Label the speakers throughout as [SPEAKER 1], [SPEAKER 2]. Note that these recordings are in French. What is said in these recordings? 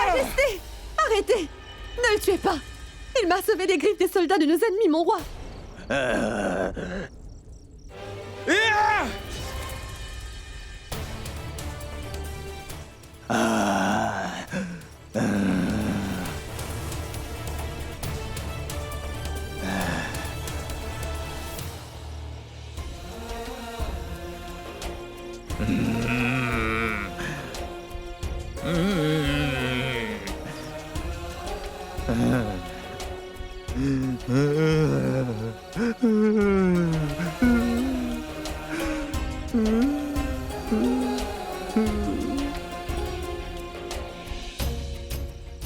[SPEAKER 1] Majesté! Arrêtez! Ne le tuez pas! Il m'a sauvé des griffes des soldats de nos ennemis, mon roi!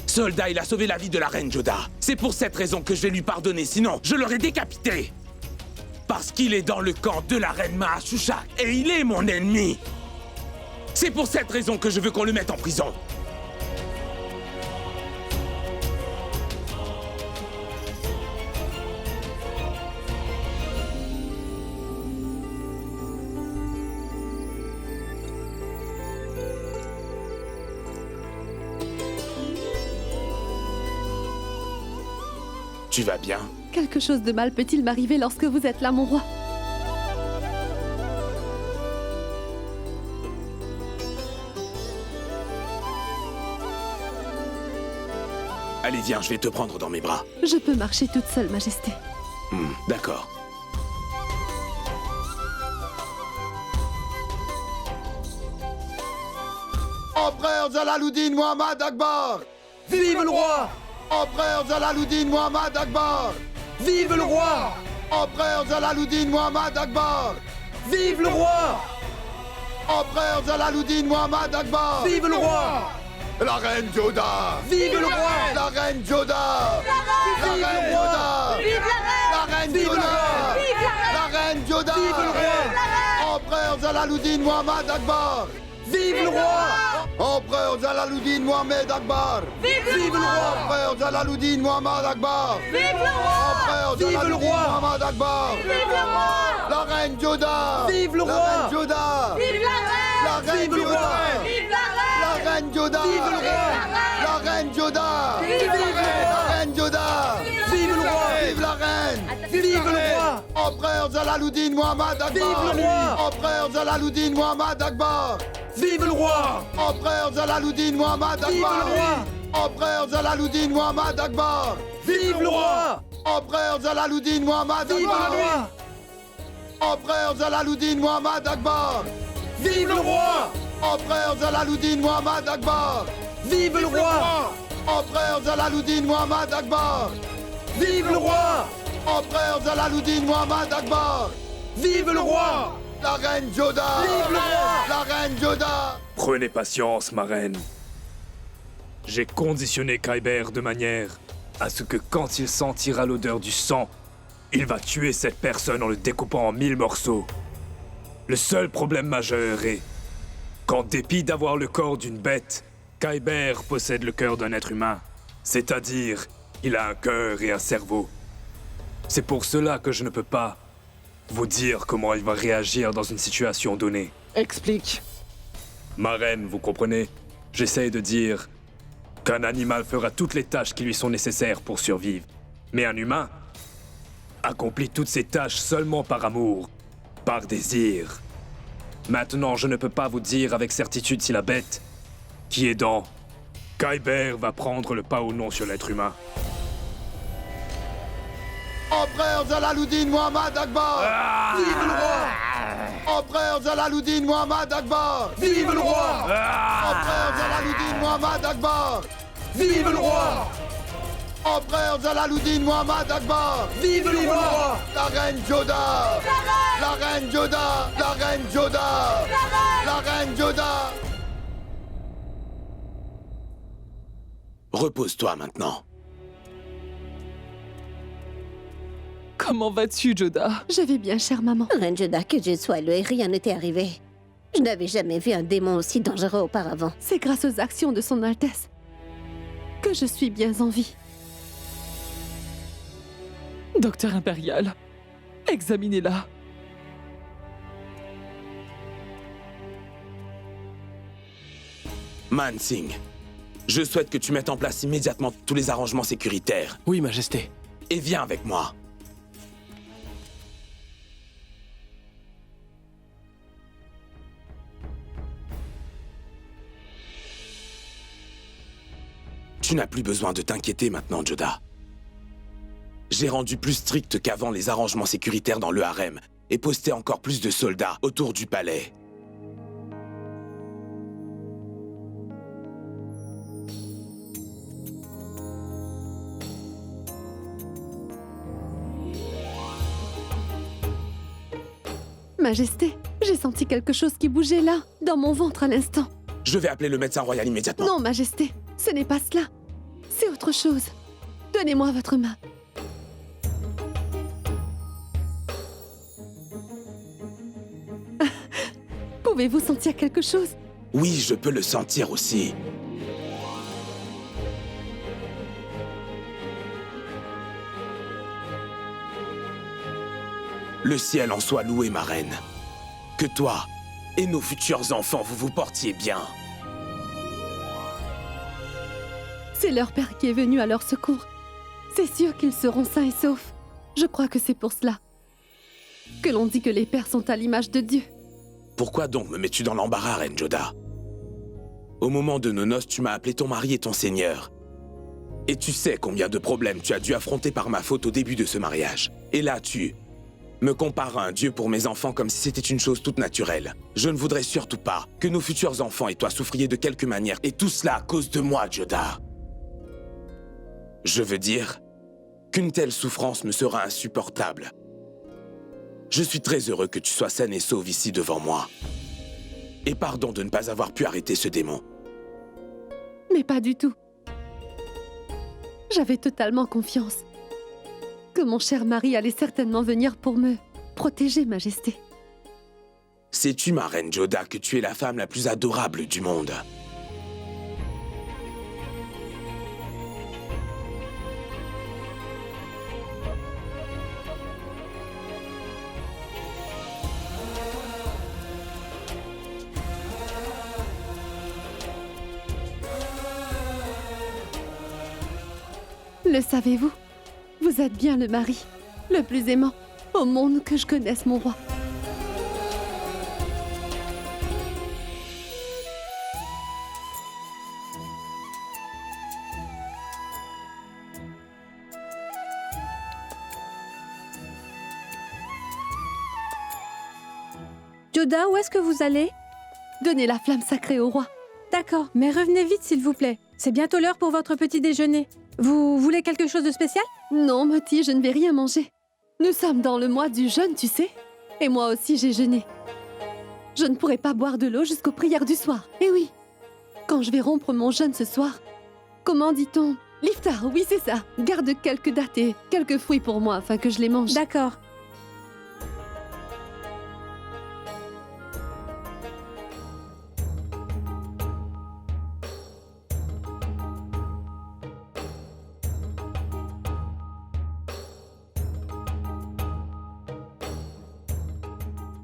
[SPEAKER 2] Soldat, il a sauvé la vie de la reine Joda. C'est pour cette raison que je vais lui pardonner, sinon je l'aurais décapité. Parce qu'il est dans le camp de la reine Mahashusha et il est mon ennemi. C'est pour cette raison que je veux qu'on le mette en prison. Tu vas bien?
[SPEAKER 1] Quelque chose de mal peut-il m'arriver lorsque vous êtes là, mon roi?
[SPEAKER 2] Allez, viens, je vais te prendre dans mes bras.
[SPEAKER 1] Je peux marcher toute seule, Majesté.
[SPEAKER 2] D'accord.
[SPEAKER 3] Empereur Jalaluddin Muhammad Akbar!
[SPEAKER 4] Vive le roi!
[SPEAKER 3] Empereur Jalaluddin Muhammad Akbar!
[SPEAKER 4] Vive le roi!
[SPEAKER 3] Empereur Jalaluddin Muhammad Akbar!
[SPEAKER 4] Vive le roi!
[SPEAKER 3] Empereur Jalaluddin Muhammad Akbar!
[SPEAKER 4] Vive le roi!
[SPEAKER 3] La reine Joda!
[SPEAKER 4] Vive le roi!
[SPEAKER 3] La reine Joda! La reine Joda! La reine Joda! La reine Joda!
[SPEAKER 4] Vive le roi!
[SPEAKER 3] Empereur Jalaluddin Muhammad Akbar!
[SPEAKER 4] Vive le roi!
[SPEAKER 3] Empereur Jalaluddin Muhammad Akbar!
[SPEAKER 4] Vive le roi!
[SPEAKER 3] Empereur Jalaluddin Muhammad Akbar!
[SPEAKER 1] Vive le roi!
[SPEAKER 3] Empereur
[SPEAKER 4] Vive le
[SPEAKER 3] Jalaluddin
[SPEAKER 4] roi!
[SPEAKER 3] Muhammad Akbar!
[SPEAKER 1] Vive le roi!
[SPEAKER 3] La reine Joda!
[SPEAKER 4] Vive le
[SPEAKER 3] La
[SPEAKER 4] roi!
[SPEAKER 3] reine Joda!
[SPEAKER 1] Vive la reine!
[SPEAKER 3] La reine
[SPEAKER 4] Vive le
[SPEAKER 3] Joda!
[SPEAKER 4] roi!
[SPEAKER 1] Vive la reine!
[SPEAKER 3] La reine Joda!
[SPEAKER 4] Vive le roi!
[SPEAKER 3] La reine Joda!
[SPEAKER 1] Vive la reine!
[SPEAKER 3] La reine Joda!
[SPEAKER 4] Vive le roi!
[SPEAKER 3] Vive la reine!
[SPEAKER 4] Vive le roi!
[SPEAKER 3] Empereur Jalaluddin Muhammad Akbar.
[SPEAKER 4] Vive le roi.
[SPEAKER 3] Empereur Jalaluddin Muhammad Akbar.
[SPEAKER 4] Vive le roi!
[SPEAKER 3] Empereur Jalaluddin Muhammad
[SPEAKER 4] Vive
[SPEAKER 3] Akbar.
[SPEAKER 4] le roi!
[SPEAKER 3] Empereur Jalaluddin Muhammad Akbar.
[SPEAKER 4] Vive le roi!
[SPEAKER 3] Empereur Jalaluddin Muhammad
[SPEAKER 4] Vive
[SPEAKER 3] Akbar.
[SPEAKER 4] le roi!
[SPEAKER 3] Empereur Jalaluddin Muhammad Akbar.
[SPEAKER 4] Vive le roi!
[SPEAKER 3] Empereur Jalaluddin Muhammad Akbar.
[SPEAKER 4] Vive le roi!
[SPEAKER 3] Empereur Jalaluddin Muhammad Akbar.
[SPEAKER 4] Vive le roi!
[SPEAKER 3] Empereur Jalaluddin Muhammad Akbar.
[SPEAKER 4] Vive le roi!
[SPEAKER 3] La reine Joda.
[SPEAKER 4] Vive le roi!
[SPEAKER 3] La reine Joda.
[SPEAKER 5] Prenez patience, ma reine. J'ai conditionné Kyber de manière à ce que quand il sentira l'odeur du sang, il va tuer cette personne en le découpant en 1000 morceaux. Le seul problème majeur est qu'en dépit d'avoir le corps d'une bête, Kyber possède le cœur d'un être humain. C'est-à-dire, il a un cœur et un cerveau. C'est pour cela que je ne peux pas vous dire comment il va réagir dans une situation donnée.
[SPEAKER 4] Explique.
[SPEAKER 5] Ma reine, vous comprenez? J'essaye de dire qu'un animal fera toutes les tâches qui lui sont nécessaires pour survivre. Mais un humain accomplit toutes ces tâches seulement par amour, par désir. Maintenant, je ne peux pas vous dire avec certitude si la bête, qui est dans Kyber, va prendre le pas ou non sur l'être humain.
[SPEAKER 3] Empereur Jalaluddin Muhammad Akbar.
[SPEAKER 4] Vive le roi!
[SPEAKER 3] Empereur Jalaluddin Muhammad Akbar.
[SPEAKER 4] Vive le roi!
[SPEAKER 3] Empereur Jalaluddin Muhammad Akbar.
[SPEAKER 4] Vive le roi!
[SPEAKER 3] Empereur Jalaluddin Muhammad Akbar.
[SPEAKER 4] Vive le roi!
[SPEAKER 3] La reine Joda. La reine Joda. La reine Joda. La reine Joda.
[SPEAKER 2] Repose-toi maintenant.
[SPEAKER 6] Comment vas-tu, Joda?
[SPEAKER 1] Je vais bien, chère maman.
[SPEAKER 7] Reine Joda, que Dieu soit loué, rien n'était arrivé. Je n'avais jamais vu un démon aussi dangereux auparavant.
[SPEAKER 1] C'est grâce aux actions de son Altesse que je suis bien en vie.
[SPEAKER 6] Docteur impérial, examinez-la.
[SPEAKER 2] Man Singh, je souhaite que tu mettes en place immédiatement tous les arrangements sécuritaires.
[SPEAKER 4] Oui, Majesté.
[SPEAKER 2] Et viens avec moi. Tu n'as plus besoin de t'inquiéter maintenant, Joda. J'ai rendu plus strict qu'avant les arrangements sécuritaires dans le harem et posté encore plus de soldats autour du palais.
[SPEAKER 1] Majesté, j'ai senti quelque chose qui bougeait là, dans mon ventre à l'instant.
[SPEAKER 2] Je vais appeler le médecin royal immédiatement.
[SPEAKER 1] Non, Majesté, ce n'est pas cela. C'est autre chose. Donnez-moi votre main. Pouvez-vous sentir quelque chose?
[SPEAKER 2] Oui, je peux le sentir aussi. Le ciel en soit loué, ma reine. Que toi et nos futurs enfants, vous vous portiez bien.
[SPEAKER 1] C'est leur père qui est venu à leur secours. C'est sûr qu'ils seront sains et saufs. Je crois que c'est pour cela que l'on dit que les pères sont à l'image de Dieu.
[SPEAKER 2] Pourquoi donc me mets-tu dans l'embarras, reine Joda? Au moment de nos noces, tu m'as appelé ton mari et ton seigneur. Et tu sais combien de problèmes tu as dû affronter par ma faute au début de ce mariage. Et là, tu me compares à un dieu pour mes enfants comme si c'était une chose toute naturelle. Je ne voudrais surtout pas que nos futurs enfants et toi souffriez de quelque manière, et tout cela à cause de moi, Joda. Je veux dire qu'une telle souffrance me sera insupportable. Je suis très heureux que tu sois saine et sauve ici devant moi. Et pardon de ne pas avoir pu arrêter ce démon.
[SPEAKER 1] Mais pas du tout. J'avais totalement confiance que mon cher mari allait certainement venir pour me protéger, Majesté.
[SPEAKER 2] Sais-tu, ma reine Joda, que tu es la femme la plus adorable du monde?
[SPEAKER 1] Le savez-vous? Vous êtes bien le mari, le plus aimant au monde que je connaisse, mon roi.
[SPEAKER 8] Joda, où est-ce que vous allez?
[SPEAKER 1] Donnez la flamme sacrée au roi.
[SPEAKER 8] D'accord, mais revenez vite s'il vous plaît. C'est bientôt l'heure pour votre petit déjeuner. Vous voulez quelque chose de spécial?
[SPEAKER 1] Non, Moti, je ne vais rien manger. Nous sommes dans le mois du jeûne, tu sais. Et moi aussi, j'ai jeûné. Je ne pourrai pas boire de l'eau jusqu'aux prières du soir. Eh oui, quand je vais rompre mon jeûne ce soir, comment dit-on? L'iftar, oui, c'est ça. Garde quelques dattes et quelques fruits pour moi afin que je les mange.
[SPEAKER 8] D'accord.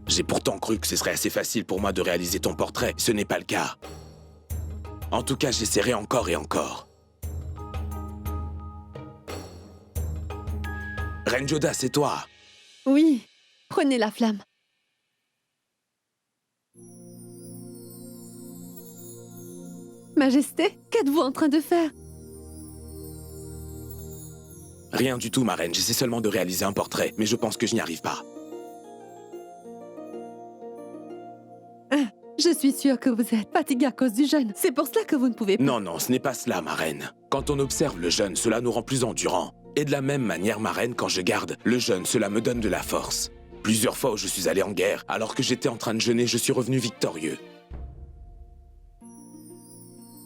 [SPEAKER 2] J'ai pourtant cru que ce serait assez facile pour moi de réaliser ton portrait. Ce n'est pas le cas. En tout cas, j'essaierai encore et encore. Reine Joda, c'est toi.
[SPEAKER 1] Oui, prenez la flamme. Majesté, qu'êtes-vous en train de faire?
[SPEAKER 2] Rien du tout, ma reine. J'essaie seulement de réaliser un portrait, mais je pense que je n'y arrive pas.
[SPEAKER 1] Je suis sûre que vous êtes fatiguée à cause du jeûne. C'est pour cela que vous ne pouvez pas.
[SPEAKER 2] Non, non, ce n'est pas cela, ma reine. Quand on observe le jeûne, cela nous rend plus endurants. Et de la même manière, ma reine, quand je garde le jeûne, cela me donne de la force. Plusieurs fois où je suis allé en guerre, alors que j'étais en train de jeûner, je suis revenu victorieux.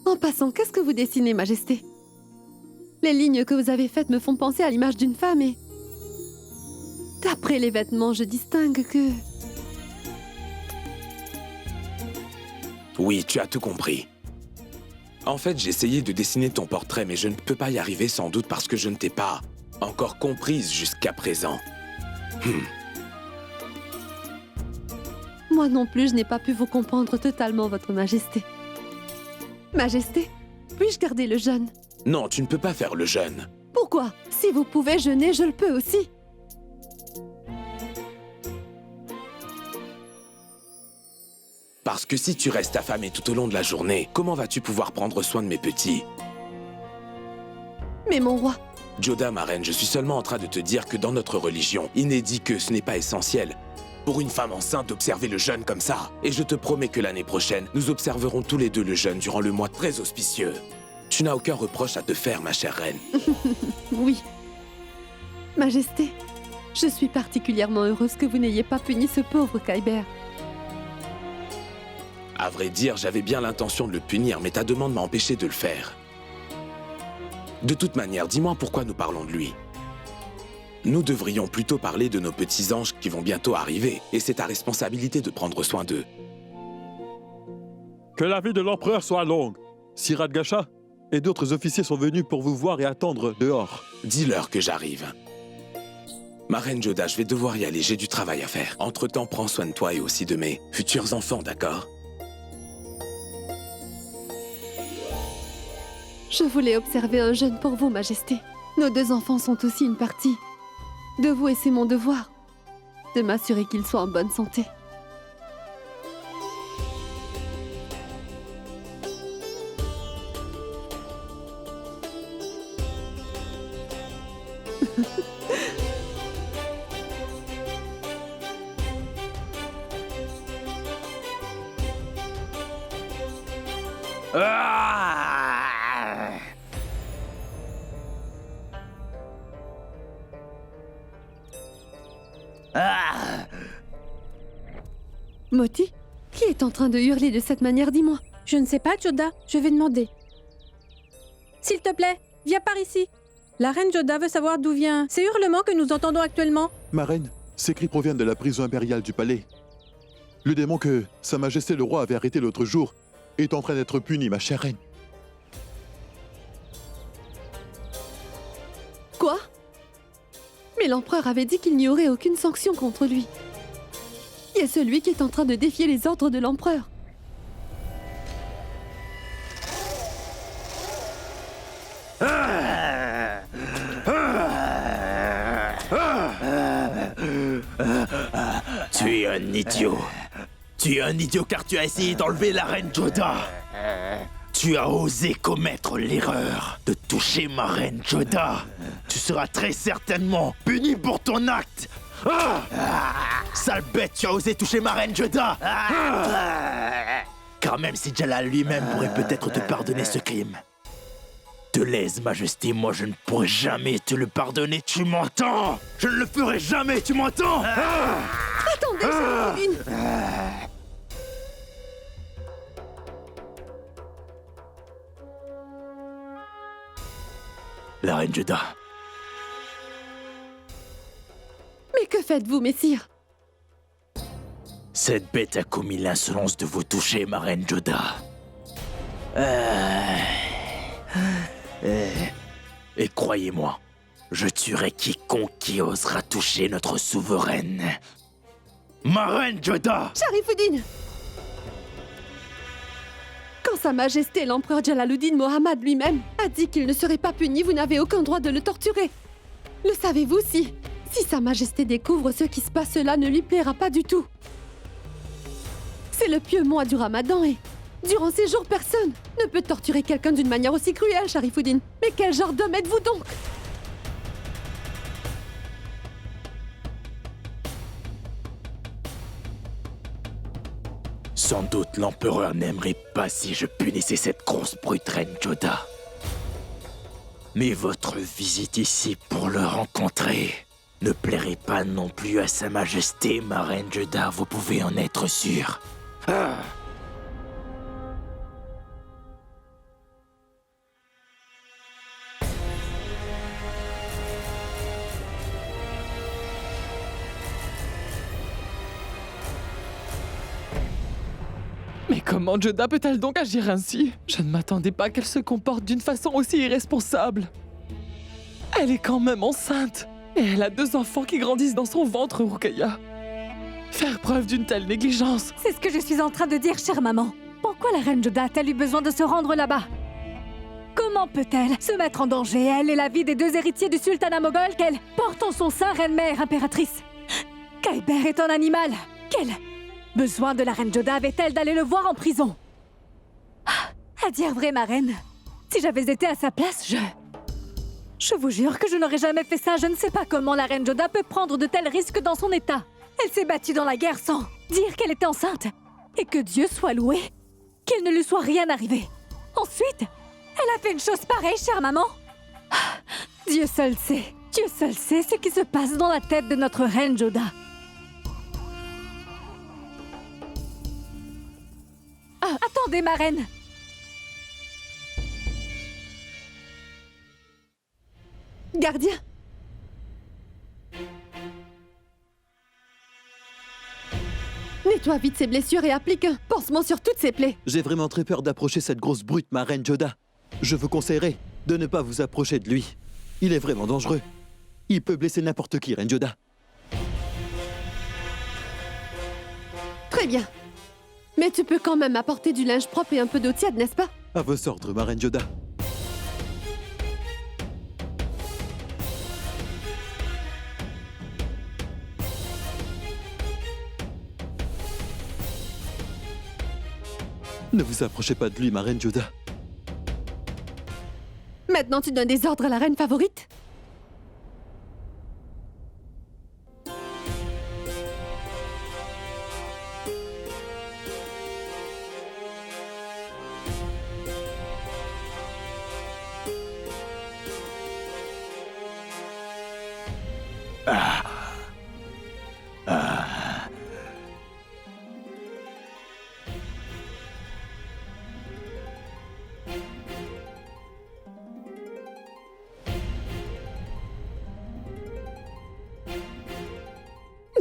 [SPEAKER 1] En passant, qu'est-ce que vous dessinez, Majesté? Les lignes que vous avez faites me font penser à l'image d'une femme et... D'après les vêtements, je distingue que...
[SPEAKER 2] Oui, tu as tout compris. En fait, j'ai essayé de dessiner ton portrait, mais je ne peux pas y arriver sans doute parce que je ne t'ai pas encore comprise jusqu'à présent.
[SPEAKER 1] Moi non plus, je n'ai pas pu vous comprendre totalement, Votre Majesté. Majesté, puis-je garder le jeûne?
[SPEAKER 2] Non, tu ne peux pas faire le jeûne.
[SPEAKER 1] Pourquoi? Si vous pouvez jeûner, je le peux aussi.
[SPEAKER 2] Parce que si tu restes affamé tout au long de la journée, comment vas-tu pouvoir prendre soin de mes petits?
[SPEAKER 1] Mais mon roi...
[SPEAKER 2] Joda, ma reine, je suis seulement en train de te dire que dans notre religion, il n'est dit que ce n'est pas essentiel pour une femme enceinte d'observer le jeûne comme ça. Et je te promets que l'année prochaine, nous observerons tous les deux le jeûne durant le mois très auspicieux. Tu n'as aucun reproche à te faire, ma chère reine.
[SPEAKER 1] Oui. Majesté, je suis particulièrement heureuse que vous n'ayez pas puni ce pauvre Khyber.
[SPEAKER 2] À vrai dire, j'avais bien l'intention de le punir, mais ta demande m'a empêché de le faire. De toute manière, dis-moi pourquoi nous parlons de lui. Nous devrions plutôt parler de nos petits anges qui vont bientôt arriver, et c'est ta responsabilité de prendre soin d'eux.
[SPEAKER 9] Que la vie de l'empereur soit longue. Sirat Gacha et d'autres officiers sont venus pour vous voir et attendre dehors.
[SPEAKER 2] Dis-leur que j'arrive. Ma reine Joda, je vais devoir y aller, j'ai du travail à faire. Entre-temps, prends soin de toi et aussi de mes futurs enfants, d'accord?
[SPEAKER 1] Je voulais observer un jeûne pour vous, Majesté. Nos deux enfants sont aussi une partie de vous et c'est mon devoir de m'assurer qu'ils soient en bonne santé. Moti, qui est en train de hurler de cette manière, dis-moi?
[SPEAKER 8] Je ne sais pas, Joda. Je vais demander. S'il te plaît, viens par ici. La reine Joda veut savoir d'où vient ces hurlements que nous entendons actuellement.
[SPEAKER 9] Ma reine, ces cris proviennent de la prison impériale du palais. Le démon que Sa Majesté le roi avait arrêté l'autre jour est en train d'être puni, ma chère reine.
[SPEAKER 1] Quoi? Mais l'empereur avait dit qu'il n'y aurait aucune sanction contre lui. Il y a celui qui est en train de défier les ordres de l'empereur.
[SPEAKER 2] Tu es un idiot. Tu es un idiot car tu as essayé d'enlever la reine Joda. Tu as osé commettre l'erreur de toucher ma reine Joda. Tu seras très certainement puni pour ton acte. Sale bête, tu as osé toucher ma reine Joda. Car même si Jalal lui-même pourrait peut-être te pardonner ce crime, te lèse-majesté, moi je ne pourrai jamais te le pardonner, tu m'entends? Je ne le ferai jamais, tu m'entends?
[SPEAKER 1] Attendez, Sharifudin.
[SPEAKER 2] La reine Joda.
[SPEAKER 1] Mais que faites-vous, messire?
[SPEAKER 2] Cette bête a commis l'insolence de vous toucher, ma reine Joda. Et croyez-moi, je tuerai quiconque qui osera toucher notre souveraine. Ma reine Joda!
[SPEAKER 1] Sharifudin! Quand Sa Majesté l'empereur Jalaluddin Mohammad lui-même a dit qu'il ne serait pas puni, vous n'avez aucun droit de le torturer. Le savez-vous si Sa Majesté découvre ce qui se passe là ne lui plaira pas du tout. C'est le pieux mois du Ramadan et durant ces jours, personne ne peut torturer quelqu'un d'une manière aussi cruelle, Sharifudin. Mais quel genre d'homme êtes-vous donc?
[SPEAKER 2] Sans doute l'empereur n'aimerait pas si je punissais cette grosse brute reine Joda. Mais votre visite ici pour le rencontrer ne plairait pas non plus à Sa Majesté, ma reine Joda, vous pouvez en être sûr.
[SPEAKER 6] Mais comment Joda peut-elle donc agir ainsi? Je ne m'attendais pas qu'elle se comporte d'une façon aussi irresponsable. Elle est quand même enceinte. Et elle a 2 enfants qui grandissent dans son ventre, Ruqayya. Faire preuve d'une telle négligence.
[SPEAKER 8] C'est ce que je suis en train de dire, chère maman. Pourquoi la reine Joda a-t-elle eu besoin de se rendre là-bas? Comment peut-elle se mettre en danger, elle et la vie des 2 héritiers du sultanat moghol qu'elle porte en son sein, reine-mère impératrice? Khyber est un animal. Quel besoin de la reine Joda avait-elle d'aller le voir en prison? À dire vrai, ma reine, si j'avais été à sa place, je vous jure que je n'aurais jamais fait ça. Je ne sais pas comment la reine Joda peut prendre de tels risques dans son état. Elle s'est battue dans la guerre sans dire qu'elle était enceinte. Et que Dieu soit loué, qu'il ne lui soit rien arrivé. Ensuite, elle a fait une chose pareille, chère maman. Dieu seul sait ce qui se passe dans la tête de notre reine Joda. Attendez, ma reine.
[SPEAKER 1] Gardien! Nettoie vite ses blessures et applique un pansement sur toutes ses plaies.
[SPEAKER 10] J'ai vraiment très peur d'approcher cette grosse brute, ma reine Joda. Je vous conseillerais de ne pas vous approcher de lui. Il est vraiment dangereux. Il peut blesser n'importe qui, reine Joda.
[SPEAKER 1] Très bien. Mais tu peux quand même apporter du linge propre et un peu d'eau tiède, n'est-ce pas?
[SPEAKER 10] À vos ordres, ma reine Joda. Ne vous approchez pas de lui, ma reine Joda.
[SPEAKER 1] Maintenant, tu donnes des ordres à la reine favorite?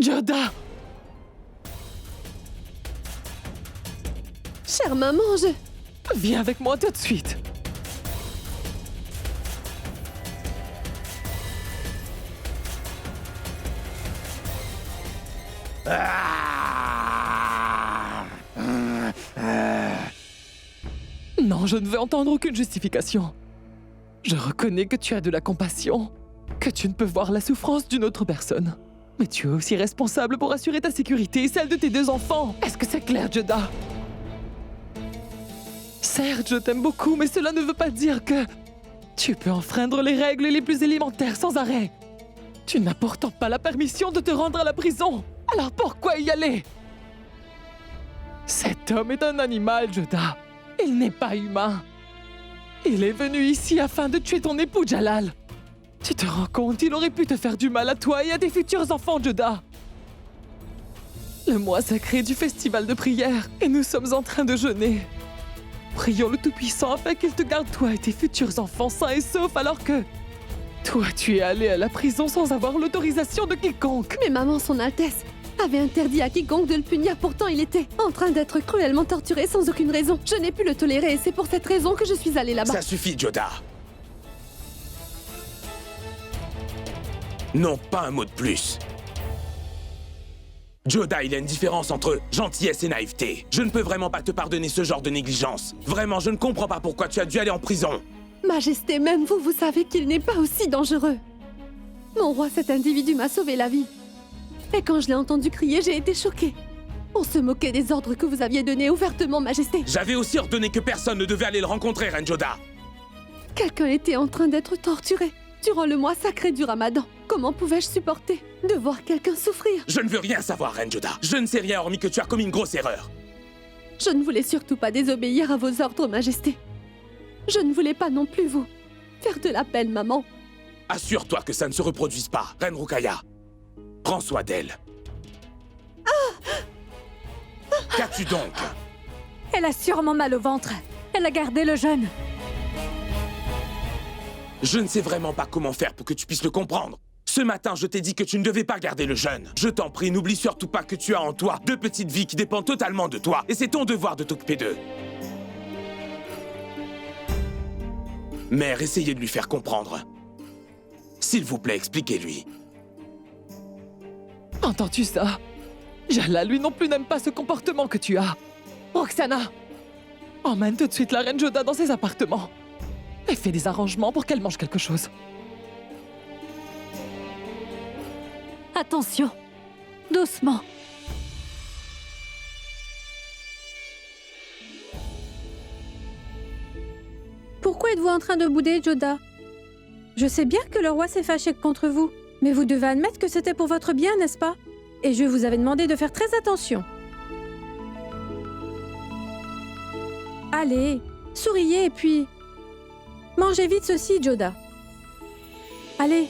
[SPEAKER 6] Joda!
[SPEAKER 1] Chère maman,
[SPEAKER 6] Viens avec moi tout de suite. Non, je ne veux entendre aucune justification. Je reconnais que tu as de la compassion, que tu ne peux voir la souffrance d'une autre personne. Mais tu es aussi responsable pour assurer ta sécurité et celle de tes 2 enfants. Est-ce que c'est clair, Joda? Certes, je t'aime beaucoup, mais cela ne veut pas dire que... Tu peux enfreindre les règles les plus élémentaires sans arrêt. Tu n'as pourtant pas la permission de te rendre à la prison. Alors pourquoi y aller? Cet homme est un animal, Joda. Il n'est pas humain. Il est venu ici afin de tuer ton époux, Jalal. Tu te rends compte, il aurait pu te faire du mal à toi et à tes futurs enfants, Joda. Le mois sacré du festival de prière, et nous sommes en train de jeûner. Prions le Tout-Puissant afin qu'il te garde toi et tes futurs enfants sains et saufs alors que... Toi, tu es allé à la prison sans avoir l'autorisation de quiconque.
[SPEAKER 1] Mais maman, son Altesse, avait interdit à quiconque de le punir. Pourtant, il était en train d'être cruellement torturé sans aucune raison. Je n'ai pu le tolérer et c'est pour cette raison que je suis allée là-bas.
[SPEAKER 2] Ça suffit, Joda. Non, pas un mot de plus. Joda, il y a une différence entre gentillesse et naïveté. Je ne peux vraiment pas te pardonner ce genre de négligence. Vraiment, je ne comprends pas pourquoi tu as dû aller en prison.
[SPEAKER 1] Majesté, même vous savez qu'il n'est pas aussi dangereux. Mon roi, cet individu m'a sauvé la vie. Et quand je l'ai entendu crier, j'ai été choquée. On se moquait des ordres que vous aviez donnés ouvertement, Majesté.
[SPEAKER 2] J'avais aussi ordonné que personne ne devait aller le rencontrer, Reine Joda.
[SPEAKER 1] Quelqu'un était en train d'être torturé durant le mois sacré du Ramadan. Comment pouvais-je supporter de voir quelqu'un souffrir?
[SPEAKER 2] Je ne veux rien savoir, Reine Joda. Je ne sais rien hormis que tu as commis une grosse erreur.
[SPEAKER 1] Je ne voulais surtout pas désobéir à vos ordres, Majesté. Je ne voulais pas non plus vous faire de la peine, maman.
[SPEAKER 2] Assure-toi que ça ne se reproduise pas, Reine Rukaya. Prends soin d'elle. Qu'as-tu donc?
[SPEAKER 8] Elle a sûrement mal au ventre. Elle a gardé le jeûne.
[SPEAKER 2] Je ne sais vraiment pas comment faire pour que tu puisses le comprendre. Ce matin, je t'ai dit que tu ne devais pas garder le jeûne. Je t'en prie, n'oublie surtout pas que tu as en toi 2 petites vies qui dépendent totalement de toi. Et c'est ton devoir de t'occuper d'eux. Mère, essayez de lui faire comprendre. S'il vous plaît, expliquez-lui.
[SPEAKER 6] Entends-tu ça? Jalal, lui non plus, n'aime pas ce comportement que tu as. Roxana, emmène tout de suite la reine Joda dans ses appartements. Et fais des arrangements pour qu'elle mange quelque chose.
[SPEAKER 8] Attention, doucement.
[SPEAKER 11] Pourquoi êtes-vous en train de bouder, Joda? Je sais bien que le roi s'est fâché contre vous, mais vous devez admettre que c'était pour votre bien, n'est-ce pas? Et je vous avais demandé de faire très attention. Allez, souriez et puis... Mangez vite ceci, Joda. Allez.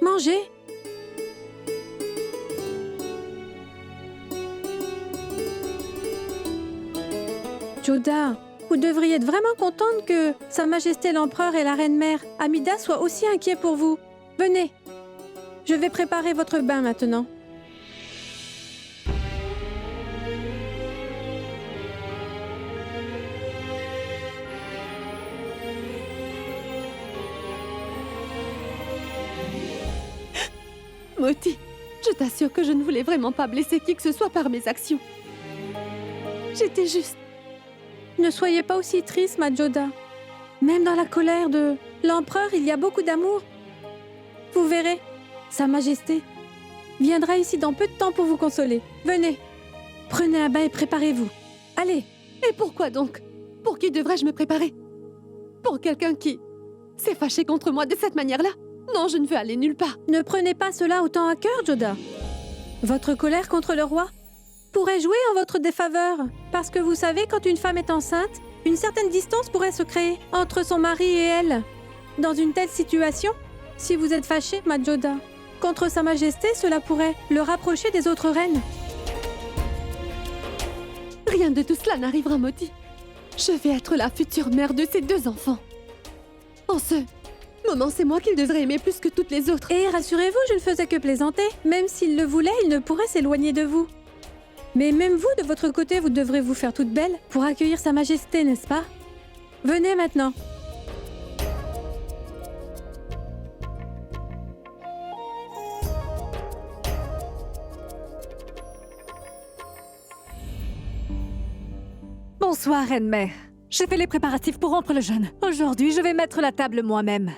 [SPEAKER 11] Mangez. Joda, vous devriez être vraiment contente que Sa Majesté l'Empereur et la Reine-Mère, Amida, soient aussi inquiets pour vous. Venez. Je vais préparer votre bain maintenant.
[SPEAKER 1] Moti, je t'assure que je ne voulais vraiment pas blesser qui que ce soit par mes actions. J'étais juste...
[SPEAKER 11] Ne soyez pas aussi triste, ma Joda. Même dans la colère de l'Empereur, il y a beaucoup d'amour. Vous verrez, Sa Majesté viendra ici dans peu de temps pour vous consoler. Venez, prenez un bain et préparez-vous. Allez.
[SPEAKER 1] Et pourquoi donc? Pour qui devrais-je me préparer? Pour quelqu'un qui s'est fâché contre moi de cette manière-là? Non, je ne veux aller nulle part.
[SPEAKER 11] Ne prenez pas cela autant à cœur, Joda. Votre colère contre le roi pourrait jouer en votre défaveur. Parce que vous savez, quand une femme est enceinte, une certaine distance pourrait se créer entre son mari et elle. Dans une telle situation, si vous êtes fâché, ma Joda, contre Sa Majesté, cela pourrait le rapprocher des autres reines.
[SPEAKER 1] Rien de tout cela n'arrivera, Moti. Je vais être la future mère de ces 2 enfants. En ce moment, c'est moi qu'il devrait aimer plus que toutes les autres.
[SPEAKER 11] Et rassurez-vous, je ne faisais que plaisanter. Même s'il le voulait, il ne pourrait s'éloigner de vous. Mais même vous, de votre côté, vous devrez vous faire toute belle pour accueillir Sa Majesté, n'est-ce pas? Venez maintenant.
[SPEAKER 8] Bonsoir, Reine-Mère. J'ai fait les préparatifs pour rompre le jeûne. Aujourd'hui, je vais mettre la table moi-même.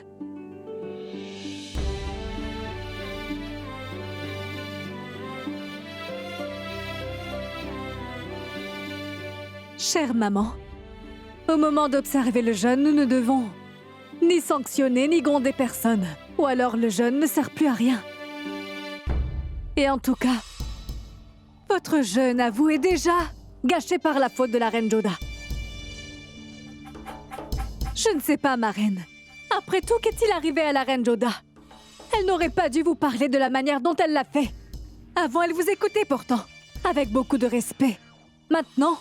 [SPEAKER 8] Chère maman, au moment d'observer le jeûne, nous ne devons ni sanctionner ni gronder personne. Ou alors le jeûne ne sert plus à rien. Et en tout cas, votre jeûne à vous est déjà gâché par la faute de la reine Joda. Je ne sais pas, ma reine. Après tout, qu'est-il arrivé à la reine Joda? Elle n'aurait pas dû vous parler de la manière dont elle l'a fait. Avant, elle vous écoutait pourtant, avec beaucoup de respect. Maintenant,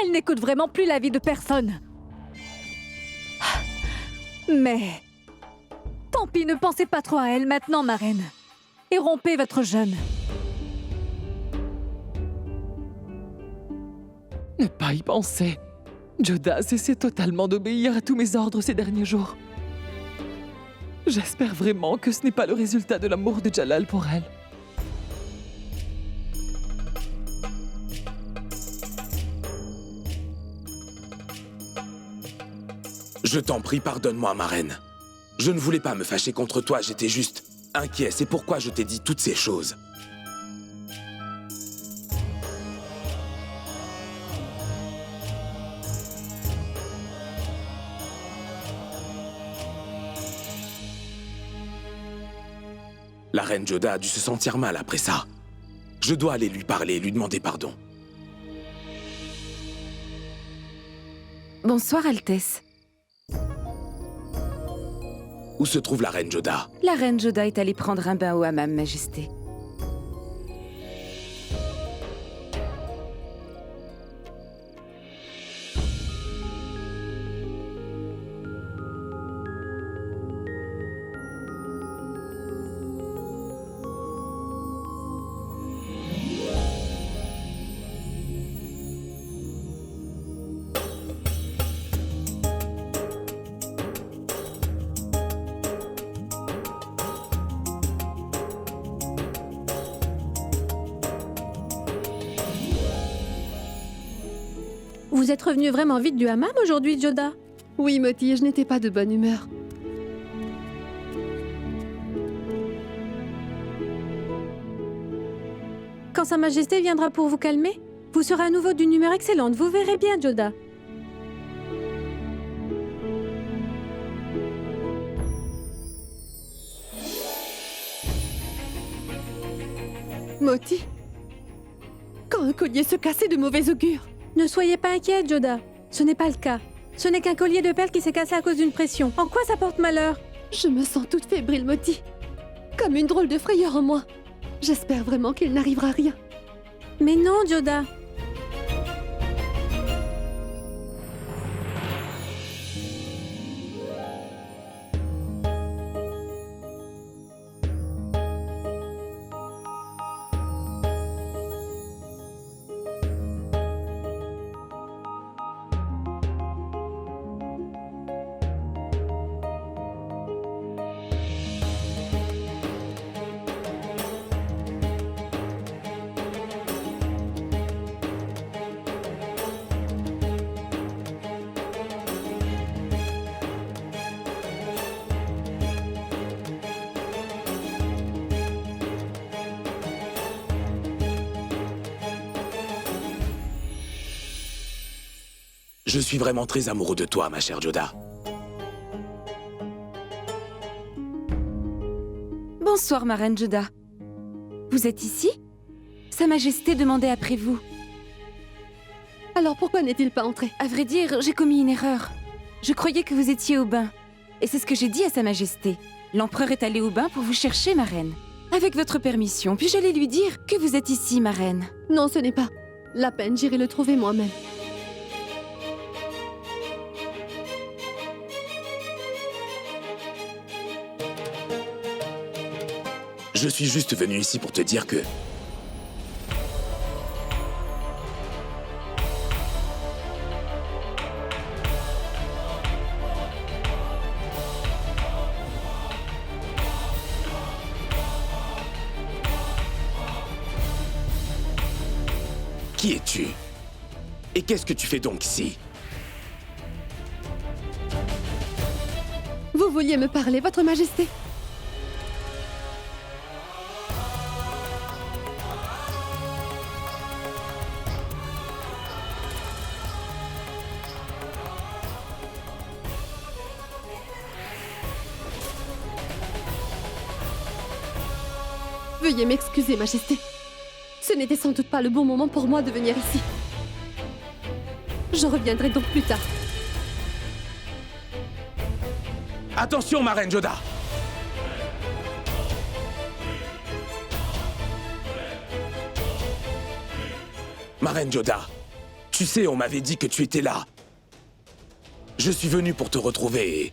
[SPEAKER 8] elle n'écoute vraiment plus l'avis de personne. Mais tant pis, ne pensez pas trop à elle maintenant, ma reine. Et rompez votre jeûne.
[SPEAKER 6] Ne pas y penser. Joda a cessé totalement d'obéir à tous mes ordres ces derniers jours. J'espère vraiment que ce n'est pas le résultat de l'amour de Jalal pour elle.
[SPEAKER 2] Je t'en prie, pardonne-moi, ma reine. Je ne voulais pas me fâcher contre toi, j'étais juste inquiet. C'est pourquoi je t'ai dit toutes ces choses. La reine Joda a dû se sentir mal après ça. Je dois aller lui parler et lui demander pardon.
[SPEAKER 12] Bonsoir, Altesse.
[SPEAKER 2] Où se trouve la reine Joda?
[SPEAKER 12] La reine Joda est allée prendre un bain au hammam, Majesté.
[SPEAKER 11] Vous êtes revenu vraiment vite du hammam aujourd'hui, Joda?
[SPEAKER 1] Oui, Moti, je n'étais pas de bonne humeur.
[SPEAKER 11] Quand Sa Majesté viendra pour vous calmer, vous serez à nouveau d'une humeur excellente, vous verrez bien, Joda.
[SPEAKER 1] Moti, quand un collier se casse, c'est de mauvais augure.
[SPEAKER 11] Ne soyez pas inquiète, Joda. Ce n'est pas le cas. Ce n'est qu'un collier de perles qui s'est cassé à cause d'une pression. En quoi ça porte malheur?
[SPEAKER 1] Je me sens toute fébrile, Moti. Comme une drôle de frayeur en moi. J'espère vraiment qu'il n'arrivera rien.
[SPEAKER 11] Mais non, Joda.
[SPEAKER 2] Je suis vraiment très amoureux de toi, ma chère Joda.
[SPEAKER 12] Bonsoir, ma reine Joda. Vous êtes ici? Sa Majesté demandait après vous.
[SPEAKER 1] Alors pourquoi n'est-il pas entré?
[SPEAKER 12] À vrai dire, j'ai commis une erreur. Je croyais que vous étiez au bain. Et c'est ce que j'ai dit à Sa Majesté. L'empereur est allé au bain pour vous chercher, ma reine. Avec votre permission, puis j'allais lui dire que vous êtes ici, ma reine.
[SPEAKER 1] Non, ce n'est pas la peine, j'irai le trouver moi-même.
[SPEAKER 2] Je suis juste venu ici pour te dire que... Qui es-tu? Et qu'est-ce que tu fais donc ici?
[SPEAKER 1] Vous vouliez me parler, Votre Majesté? Veuillez m'excuser, Majesté. Ce n'était sans doute pas le bon moment pour moi de venir ici. Je reviendrai donc plus tard.
[SPEAKER 2] Attention, ma reine Joda! Ma reine Joda, tu sais, on m'avait dit que tu étais là. Je suis venu pour te retrouver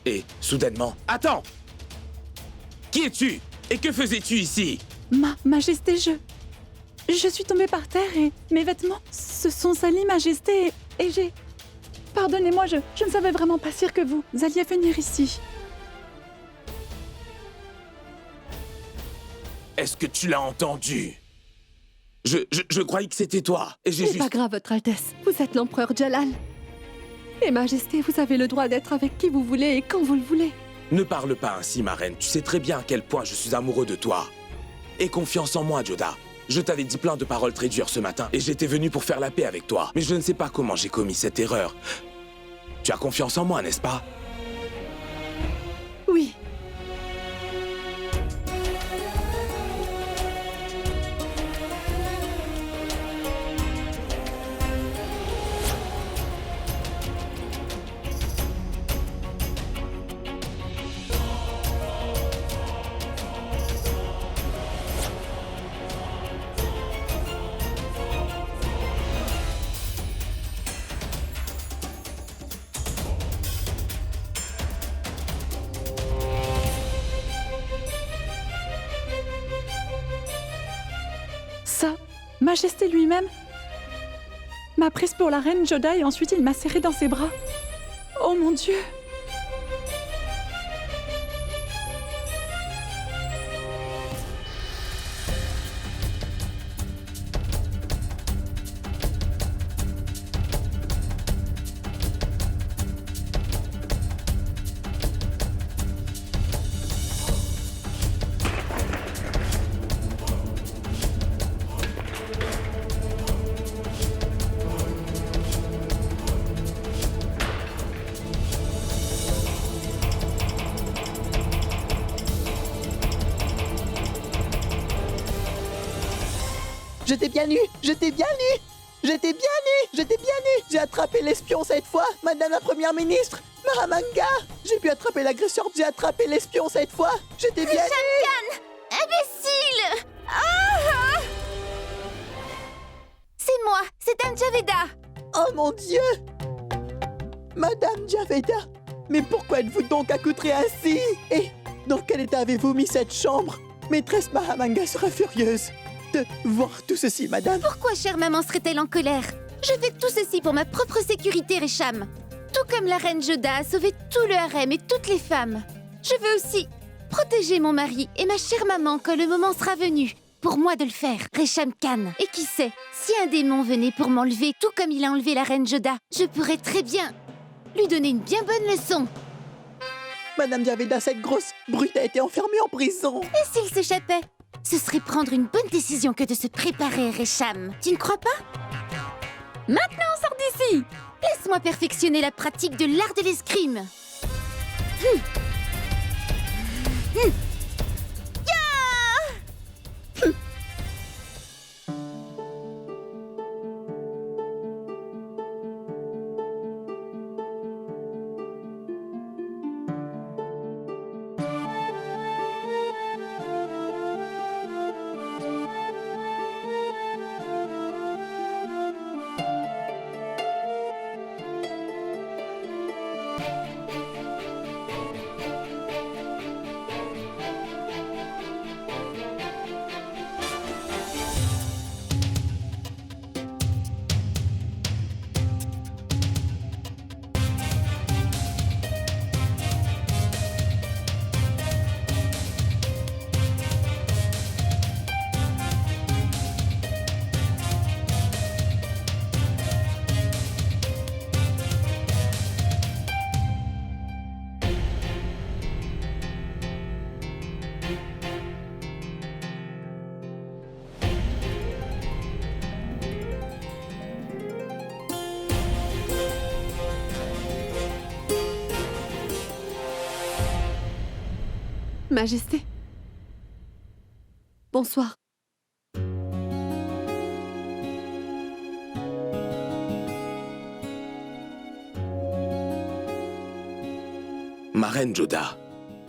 [SPEAKER 2] et soudainement... Attends! Qui es-tu? Et que faisais-tu ici?
[SPEAKER 13] Majesté, je suis tombée par terre et mes vêtements se sont salis, Majesté, et j'ai... Pardonnez-moi, je ne savais vraiment pas sûr que vous alliez venir ici.
[SPEAKER 2] Est-ce que tu l'as entendu? Je croyais que c'était toi, et j'ai
[SPEAKER 1] C'est
[SPEAKER 2] juste...
[SPEAKER 1] pas grave, Votre Altesse. Vous êtes l'empereur Jalal. Et Majesté, vous avez le droit d'être avec qui vous voulez et quand vous le voulez.
[SPEAKER 2] Ne parle pas ainsi, ma reine. Tu sais très bien à quel point je suis amoureux de toi. Aie confiance en moi, Joda. Je t'avais dit plein de paroles très dures ce matin, et j'étais venu pour faire la paix avec toi. Mais je ne sais pas comment j'ai commis cette erreur. Tu as confiance en moi, n'est-ce pas?
[SPEAKER 1] Oui.
[SPEAKER 13] Ça, Majesté lui-même m'a prise pour la reine Joda et ensuite il m'a serrée dans ses bras. Oh mon Dieu!
[SPEAKER 10] J'étais bien nu! J'étais bien nu! J'étais bien nu! J'étais bien nu! J'ai attrapé l'espion cette fois, Madame la Première Ministre! Mahamanga! J'ai pu attraper l'agresseur! J'ai attrapé l'espion cette fois! J'étais bien nu!
[SPEAKER 14] Imbécile! Ah! C'est moi, c'est Dame Javeda.
[SPEAKER 10] Oh mon Dieu! Madame Javeda! Mais pourquoi êtes-vous donc accoutrée ainsi? Et dans quel état avez-vous mis cette chambre? Maîtresse Mahamanga sera furieuse de voir tout ceci, madame.
[SPEAKER 14] Pourquoi chère maman serait-elle en colère? Je fais tout ceci pour ma propre sécurité, Récham. Tout comme la reine Joda a sauvé tout le harem et toutes les femmes. Je veux aussi protéger mon mari et ma chère maman quand le moment sera venu. Pour moi de le faire, Récham Khan. Et qui sait, si un démon venait pour m'enlever tout comme il a enlevé la reine Joda, je pourrais très bien lui donner une bien bonne leçon.
[SPEAKER 10] Madame Javeda, cette grosse brute a été enfermée en prison.
[SPEAKER 14] Et s'il s'échappait? Ce serait prendre une bonne décision que de se préparer, Récham. Tu ne crois pas? Maintenant, sors d'ici! Laisse-moi perfectionner la pratique de l'art de l'escrime.
[SPEAKER 1] Majesté, Bonsoir.
[SPEAKER 2] Ma reine Joda,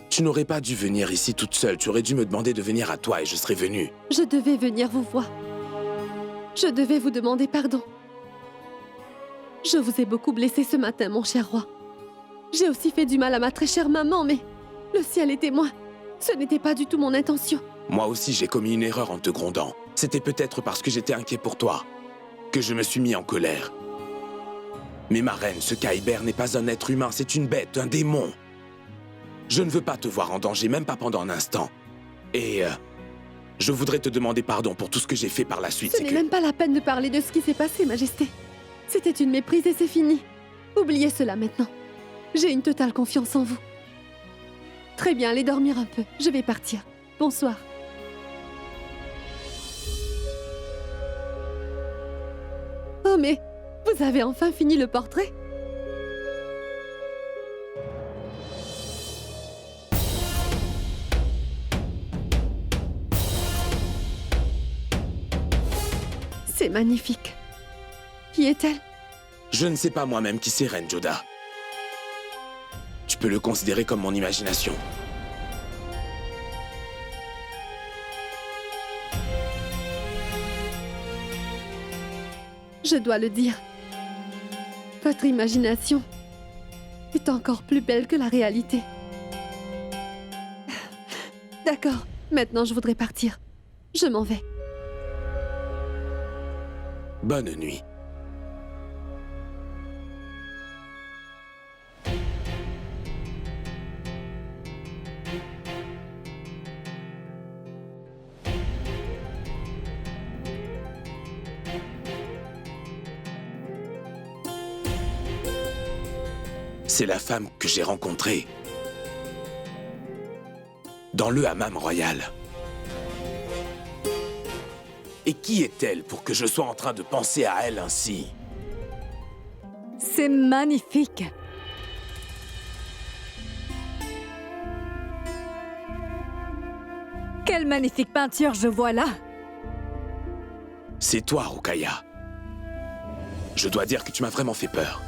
[SPEAKER 2] tu n'aurais pas dû venir ici toute seule. Tu aurais dû me demander de venir à toi et je serais venu.
[SPEAKER 1] Je devais venir vous voir. Je devais vous demander pardon. Je vous ai beaucoup blessé ce matin, mon cher roi. J'ai aussi fait du mal à ma très chère maman, mais le ciel est témoin. Ce n'était pas du tout mon intention.
[SPEAKER 2] Moi aussi, j'ai commis une erreur en te grondant. C'était peut-être parce que j'étais inquiet pour toi que je me suis mis en colère. Mais ma reine, ce Kyber n'est pas un être humain, c'est une bête, un démon. Je ne veux pas te voir en danger, même pas pendant un instant. Et je voudrais te demander pardon pour tout ce que j'ai fait par la suite.
[SPEAKER 1] Ce n'est même pas la peine de parler de ce qui s'est passé, Majesté. C'était une méprise et c'est fini. Oubliez cela maintenant. J'ai une totale confiance en vous. Très bien, allez dormir un peu. Je vais partir. Bonsoir. Oh mais, vous avez enfin fini le portrait? C'est magnifique. Qui est-elle?
[SPEAKER 2] Je ne sais pas moi-même qui c'est, Reine Joda. Tu peux le considérer comme mon imagination.
[SPEAKER 1] Je dois le dire. Votre imagination est encore plus belle que la réalité. D'accord, maintenant je voudrais partir. Je m'en vais.
[SPEAKER 2] Bonne nuit. C'est la femme que j'ai rencontrée dans le hammam royal. Et qui est-elle pour que je sois en train de penser à elle ainsi?
[SPEAKER 8] C'est magnifique. Quelle magnifique peinture je vois là.
[SPEAKER 2] C'est toi, Rukaya. Je dois dire que tu m'as vraiment fait peur.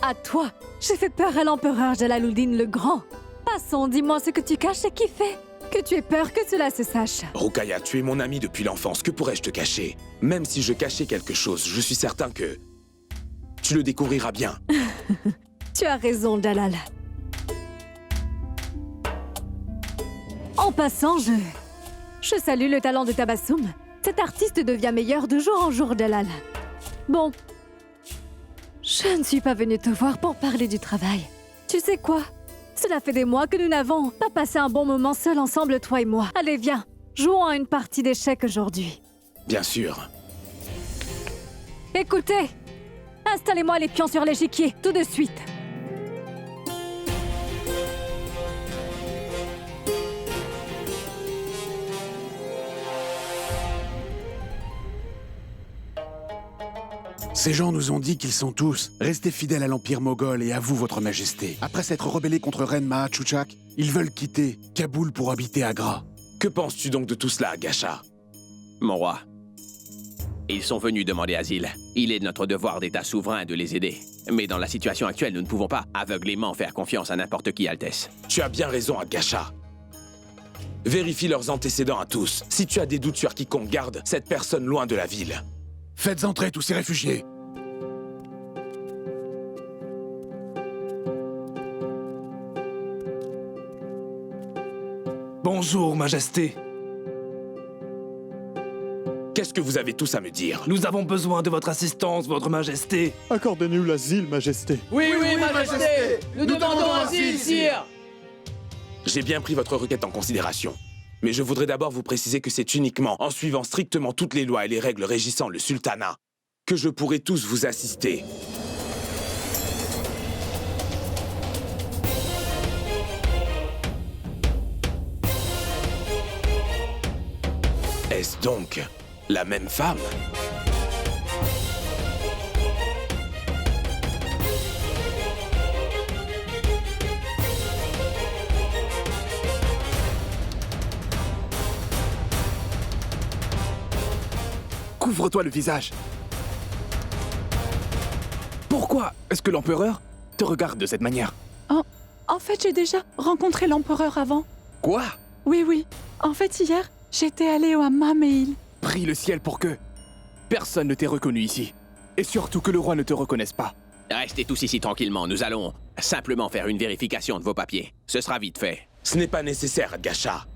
[SPEAKER 8] À toi, j'ai fait peur à l'empereur Jalaluddin le Grand. Passons, dis-moi ce que tu caches et qui fait que tu aies peur que cela se sache.
[SPEAKER 2] Rukaya, tu es mon ami depuis l'enfance. Que pourrais-je te cacher? Même si je cachais quelque chose, je suis certain que tu le découvriras bien.
[SPEAKER 8] Tu as raison, Jalal. En passant, je salue le talent de Tabassoum. Cet artiste devient meilleur de jour en jour, Jalal. Bon, je ne suis pas venue te voir pour parler du travail. Tu sais quoi? Cela fait des mois que nous n'avons pas passé un bon moment seul ensemble, toi et moi. Allez, viens, jouons à une partie d'échecs aujourd'hui.
[SPEAKER 2] Bien sûr.
[SPEAKER 8] Écoutez, installez-moi les pions sur l'échiquier, tout de suite.
[SPEAKER 15] Ces gens nous ont dit qu'ils sont tous restés fidèles à l'Empire moghol et à vous, votre majesté. Après s'être rebellés contre Reine Mahatchouchak, ils veulent quitter Kaboul pour habiter Agra.
[SPEAKER 2] Que penses-tu donc de tout cela, Gasha?
[SPEAKER 16] Mon roi, ils sont venus demander asile. Il est de notre devoir d'État souverain de les aider. Mais dans la situation actuelle, nous ne pouvons pas aveuglément faire confiance à n'importe qui, Altesse.
[SPEAKER 2] Tu as bien raison, Gasha. Vérifie leurs antécédents à tous. Si tu as des doutes sur quiconque, garde cette personne loin de la ville.
[SPEAKER 15] Faites entrer tous ces réfugiés.
[SPEAKER 5] Bonjour, Majesté.
[SPEAKER 2] Qu'est-ce que vous avez tous à me dire?
[SPEAKER 5] Nous avons besoin de votre assistance, votre Majesté.
[SPEAKER 9] Accordez-nous l'asile, Majesté.
[SPEAKER 6] Oui, Majesté. Nous demandons asile, sire.
[SPEAKER 2] J'ai bien pris votre requête en considération. Mais je voudrais d'abord vous préciser que c'est uniquement en suivant strictement toutes les lois et les règles régissant le sultanat que je pourrai tous vous assister. Est-ce donc la même femme?
[SPEAKER 5] Couvre-toi le visage. Pourquoi est-ce que l'empereur te regarde de cette manière?
[SPEAKER 13] En fait, j'ai déjà rencontré l'empereur avant.
[SPEAKER 5] Quoi?
[SPEAKER 13] Oui. En fait, hier, j'étais allée au hammam et il...
[SPEAKER 5] Prie le ciel pour que personne ne t'ait reconnu ici. Et surtout que le roi ne te reconnaisse pas.
[SPEAKER 16] Restez tous ici tranquillement, nous allons simplement faire une vérification de vos papiers. Ce sera vite fait.
[SPEAKER 2] Ce n'est pas nécessaire, Adgasha.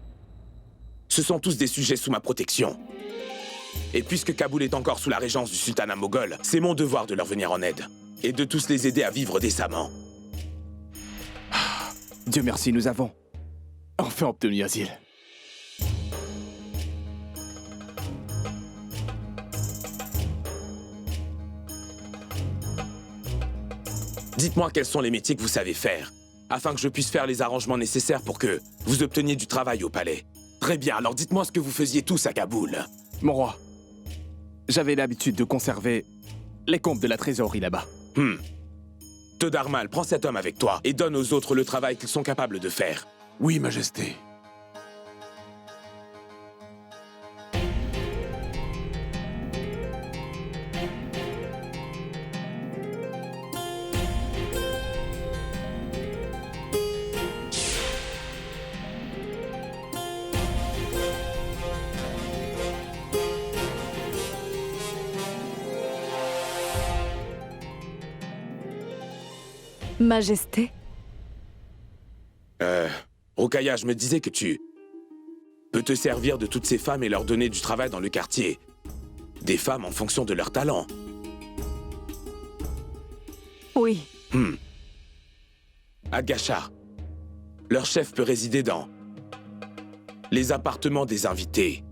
[SPEAKER 2] Ce sont tous des sujets sous ma protection. Et puisque Kaboul est encore sous la régence du sultanat moghol, c'est mon devoir de leur venir en aide. Et de tous les aider à vivre décemment.
[SPEAKER 5] Dieu merci, nous avons enfin obtenu asile.
[SPEAKER 2] Dites-moi quels sont les métiers que vous savez faire, afin que je puisse faire les arrangements nécessaires pour que vous obteniez du travail au palais. Très bien, alors dites-moi ce que vous faisiez tous à Kaboul.
[SPEAKER 5] Mon roi, j'avais l'habitude de conserver les comptes de la trésorerie là-bas.
[SPEAKER 2] Todarmal, prends cet homme avec toi et donne aux autres le travail qu'ils sont capables de faire.
[SPEAKER 15] Oui, Majesté.
[SPEAKER 8] Majesté.
[SPEAKER 2] Rokhaya, je me disais que tu peux te servir de toutes ces femmes et leur donner du travail dans le quartier. Des femmes en fonction de leur talent.
[SPEAKER 8] Oui.
[SPEAKER 2] Adgasha, leur chef peut résider dans les appartements des invités.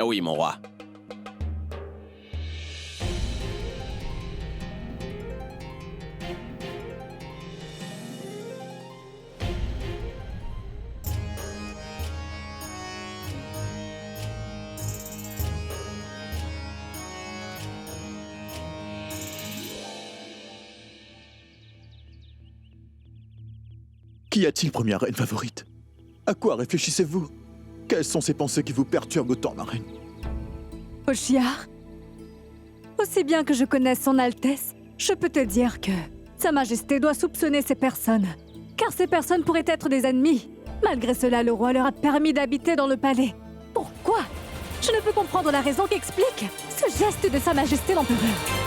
[SPEAKER 16] Oui, mon roi.
[SPEAKER 9] Qu'y a-t-il, première reine favorite? À quoi réfléchissez-vous? Quelles sont ces pensées qui vous perturbent autant, ma reine?
[SPEAKER 8] Oshiar, aussi bien que je connaisse son Altesse, je peux te dire que Sa Majesté doit soupçonner ces personnes, car ces personnes pourraient être des ennemis. Malgré cela, le roi leur a permis d'habiter dans le palais. Pourquoi? Je ne peux comprendre la raison qui explique ce geste de Sa Majesté l'Empereur.